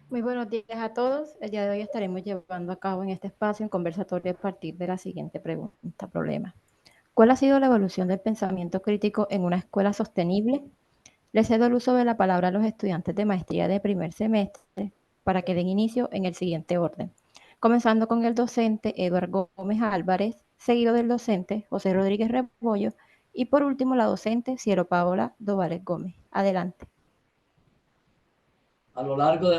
Muy buenos días a todos. El día de hoy estaremos llevando a cabo en este espacio un conversatorio a partir de la siguiente pregunta, problema. ¿Cuál ha sido la evolución del pensamiento crítico en una escuela sostenible? Le cedo el uso de la palabra a los estudiantes de maestría de primer semestre para que den inicio en el siguiente orden. Comenzando con el docente Eduardo Gómez Álvarez, seguido del docente José Rodríguez Rebollo y por último la docente Cielo Paola Dovales Gómez. Adelante. A lo largo de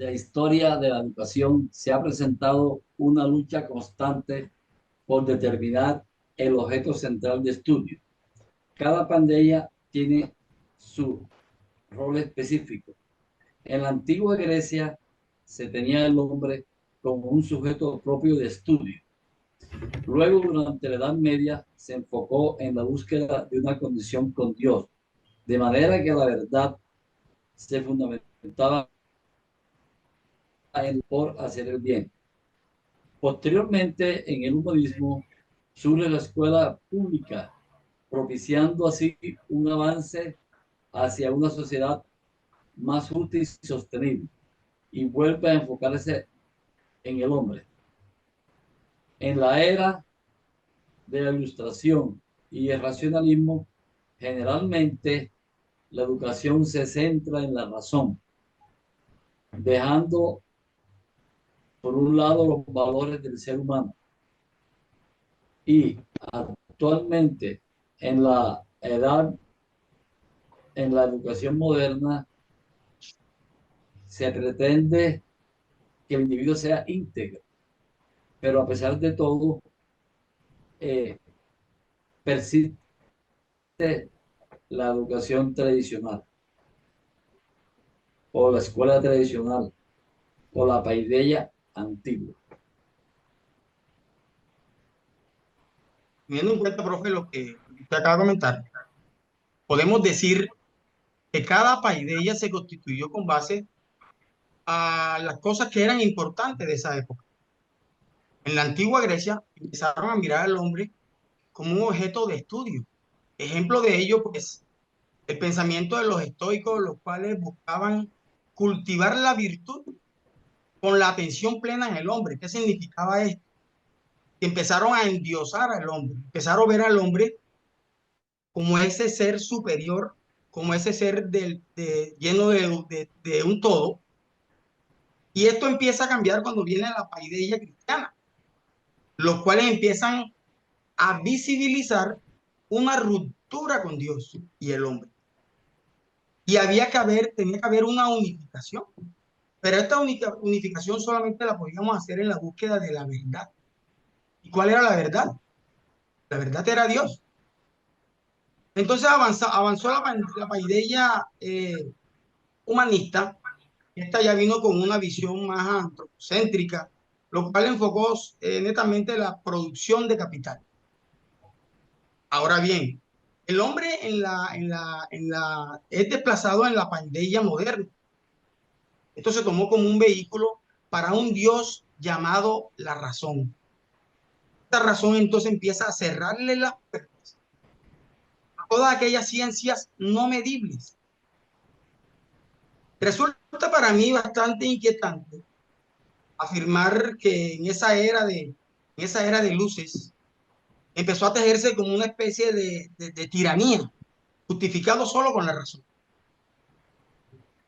la historia de la educación se ha presentado una lucha constante por determinar el objeto central de estudio. Cada pandilla tiene su rol específico. En la antigua Grecia se tenía el hombre como un sujeto propio de estudio. Luego, durante la Edad Media, se enfocó en la búsqueda de una condición con Dios, de manera que la verdad se fundamentaba en por hacer el bien. Posteriormente, en el humanismo, surge la escuela pública, propiciando así un avance hacia una sociedad más justa y sostenible, y vuelve a enfocarse en el hombre. En la era de la ilustración y el racionalismo, generalmente la educación se centra en la razón, dejando por un lado los valores del ser humano. Y actualmente en la edad, en la educación moderna, se pretende que el individuo sea íntegro, pero a pesar de todo, eh, persiste la educación tradicional o la escuela tradicional o la paideia antigua. Teniendo en cuenta, profe, lo que usted acaba de comentar, podemos decir que cada paideia se constituyó con base a las cosas que eran importantes de esa época. En la antigua Grecia empezaron a mirar al hombre como un objeto de estudio. Ejemplo de ello, pues, el pensamiento de los estoicos, los cuales buscaban cultivar la virtud con la atención plena en el hombre. ¿Qué significaba esto? Que empezaron a endiosar al hombre, empezaron a ver al hombre como ese ser superior, como ese ser lleno de un todo. Y esto empieza a cambiar cuando viene la paideia cristiana, los cuales empiezan a visibilizar una ruptura con Dios y el hombre. Y tenía que haber una unificación. Pero esta unificación solamente la podíamos hacer en la búsqueda de la verdad. ¿Y cuál era la verdad? La verdad era Dios. Entonces avanzó la paideia humanista. Esta ya vino con una visión más antropocéntrica, lo cual enfocó netamente la producción de capital. Ahora bien, el hombre es desplazado en la paideia moderna. Esto se tomó como un vehículo para un Dios llamado la razón. Esta razón entonces empieza a cerrarle las puertas a todas aquellas ciencias no medibles. Resulta para mí bastante inquietante afirmar que en esa era de luces empezó a tejerse como una especie de tiranía, justificado solo con la razón.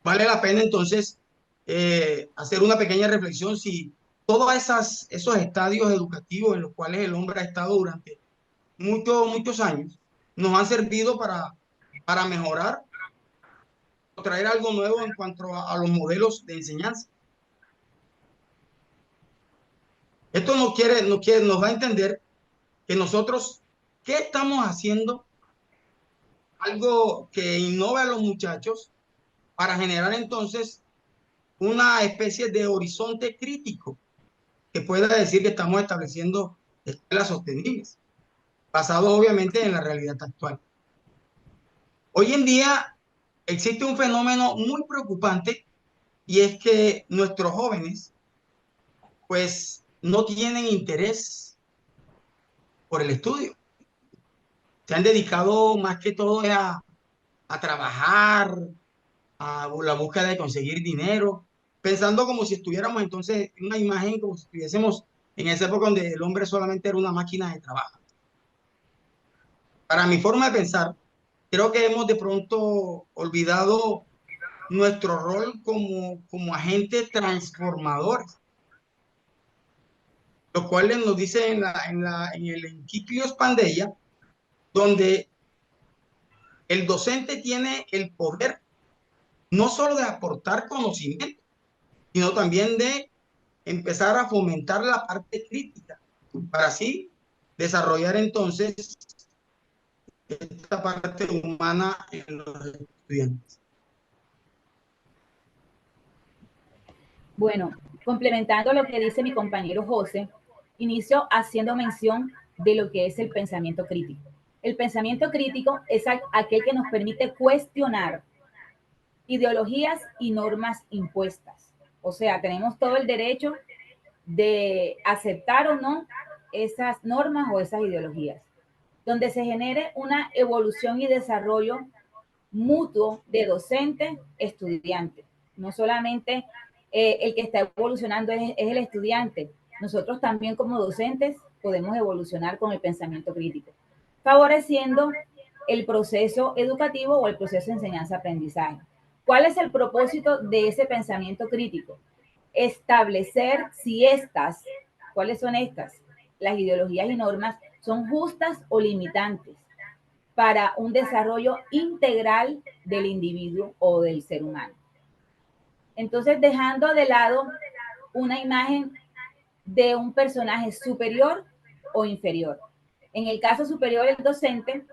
Vale la pena entonces hacer una pequeña reflexión si todos esos estadios educativos en los cuales el hombre ha estado durante muchos años nos han servido para mejorar o traer algo nuevo en cuanto a los modelos de enseñanza. Esto nos va a entender que nosotros, ¿qué estamos haciendo? Algo que innove a los muchachos para generar entonces una especie de horizonte crítico que pueda decir que estamos estableciendo escuelas sostenibles, basado obviamente en la realidad actual. Hoy en día existe un fenómeno muy preocupante y es que nuestros jóvenes pues no tienen interés por el estudio. Se han dedicado más que todo a trabajar, a la búsqueda de conseguir dinero pensando como si estuviéramos entonces en una imagen, como si estuviésemos en esa época donde el hombre solamente era una máquina de trabajo. Para mi forma de pensar, creo que hemos de pronto olvidado nuestro rol como agentes transformadores, lo cual nos dice en el Enciclios Pandella, donde el docente tiene el poder no solo de aportar conocimiento, sino también de empezar a fomentar la parte crítica, para así desarrollar entonces esta parte humana en los estudiantes. Bueno, complementando lo que dice mi compañero José, inicio haciendo mención de lo que es el pensamiento crítico. El pensamiento crítico es aquel que nos permite cuestionar ideologías y normas impuestas. O sea, tenemos todo el derecho de aceptar o no esas normas o esas ideologías, donde se genere una evolución y desarrollo mutuo de docente-estudiante. No solamente el que está evolucionando es el estudiante, nosotros también como docentes podemos evolucionar con el pensamiento crítico, favoreciendo el proceso educativo o el proceso de enseñanza-aprendizaje. ¿Cuál es el propósito de ese pensamiento crítico? Establecer si estas, ¿cuáles son estas? Las ideologías y normas son justas o limitantes para un desarrollo integral del individuo o del ser humano. Entonces, dejando de lado una imagen de un personaje superior o inferior. En el caso superior, el docente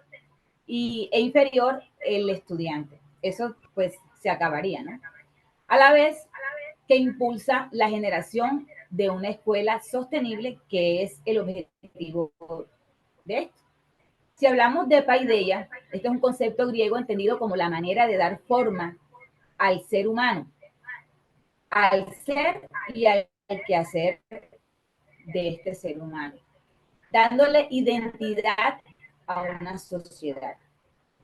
e inferior, el estudiante. Eso pues se acabaría, ¿no? A la vez que impulsa la generación de una escuela sostenible, que es el objetivo de esto. Si hablamos de paideia, este es un concepto griego entendido como la manera de dar forma al ser humano, al ser y al quehacer de este ser humano, dándole identidad a una sociedad.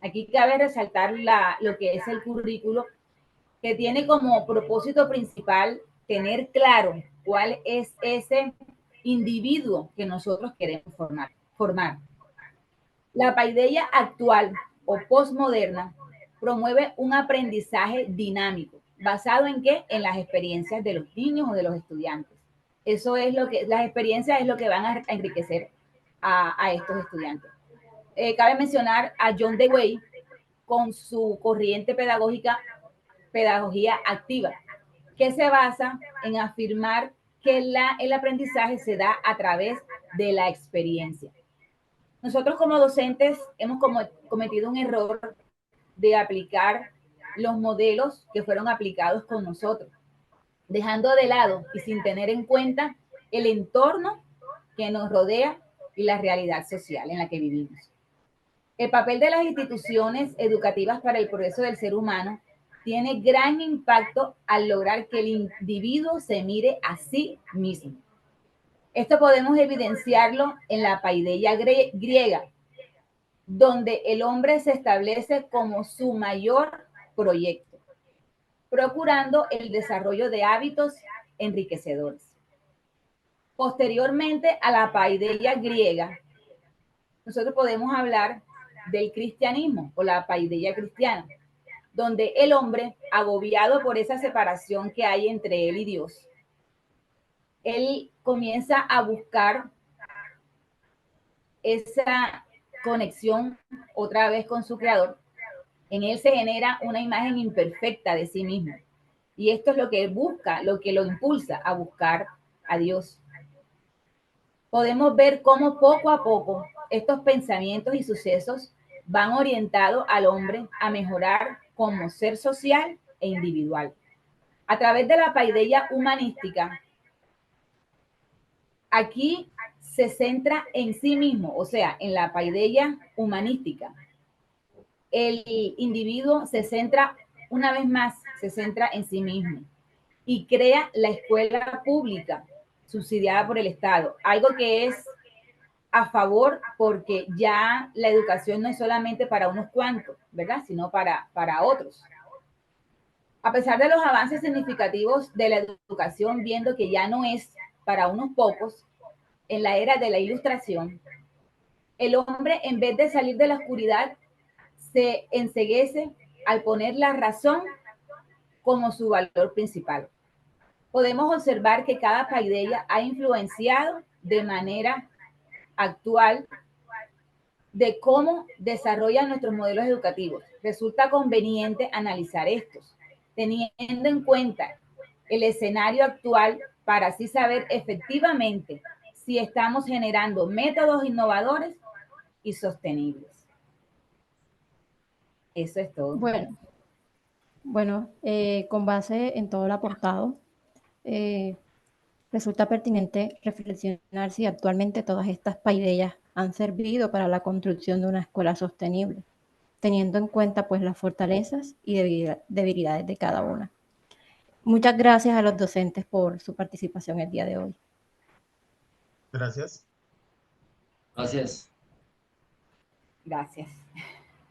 Aquí cabe resaltar lo que es el currículo, que tiene como propósito principal tener claro cuál es ese individuo que nosotros queremos formar. La paideia actual o postmoderna promueve un aprendizaje dinámico, basado en qué? En las experiencias de los niños o de los estudiantes. Eso es lo que, las experiencias es lo que van a enriquecer a estos estudiantes. Cabe mencionar a John Dewey con su corriente pedagógica, pedagogía activa, que se basa en afirmar que el aprendizaje se da a través de la experiencia. Nosotros como docentes hemos cometido un error de aplicar los modelos que fueron aplicados con nosotros, dejando de lado y sin tener en cuenta el entorno que nos rodea y la realidad social en la que vivimos. El papel de las instituciones educativas para el progreso del ser humano tiene gran impacto al lograr que el individuo se mire a sí mismo. Esto podemos evidenciarlo en la paideia griega, donde el hombre se establece como su mayor proyecto, procurando el desarrollo de hábitos enriquecedores. Posteriormente a la paideia griega, nosotros podemos hablar del cristianismo o la paideia cristiana, donde el hombre, agobiado por esa separación que hay entre él y Dios, él comienza a buscar esa conexión otra vez con su creador. En él se genera una imagen imperfecta de sí mismo. Y esto es lo que él busca, lo que lo impulsa a buscar a Dios. Podemos ver cómo poco a poco estos pensamientos y sucesos van orientados al hombre a mejorar como ser social e individual. A través de la paideia humanística, aquí se centra en sí mismo, o sea, en la paideia humanística. El individuo se centra, una vez más, se centra en sí mismo y crea la escuela pública subsidiada por el Estado, algo que es a favor porque ya la educación no es solamente para unos cuantos, ¿verdad? Sino para otros. A pesar de los avances significativos de la educación, viendo que ya no es para unos pocos, en la era de la Ilustración, el hombre, en vez de salir de la oscuridad, se enceguece al poner la razón como su valor principal. Podemos observar que cada paideia ha influenciado de manera actual de cómo desarrollan nuestros modelos educativos. Resulta conveniente analizar estos, teniendo en cuenta el escenario actual para así saber efectivamente si estamos generando métodos innovadores y sostenibles. Eso es todo. Bueno, con base en todo lo aportado, resulta pertinente reflexionar si actualmente todas estas paideas han servido para la construcción de una escuela sostenible, teniendo en cuenta pues las fortalezas y debilidades de cada una. Muchas gracias a los docentes por su participación el día de hoy. Gracias. Gracias. Gracias.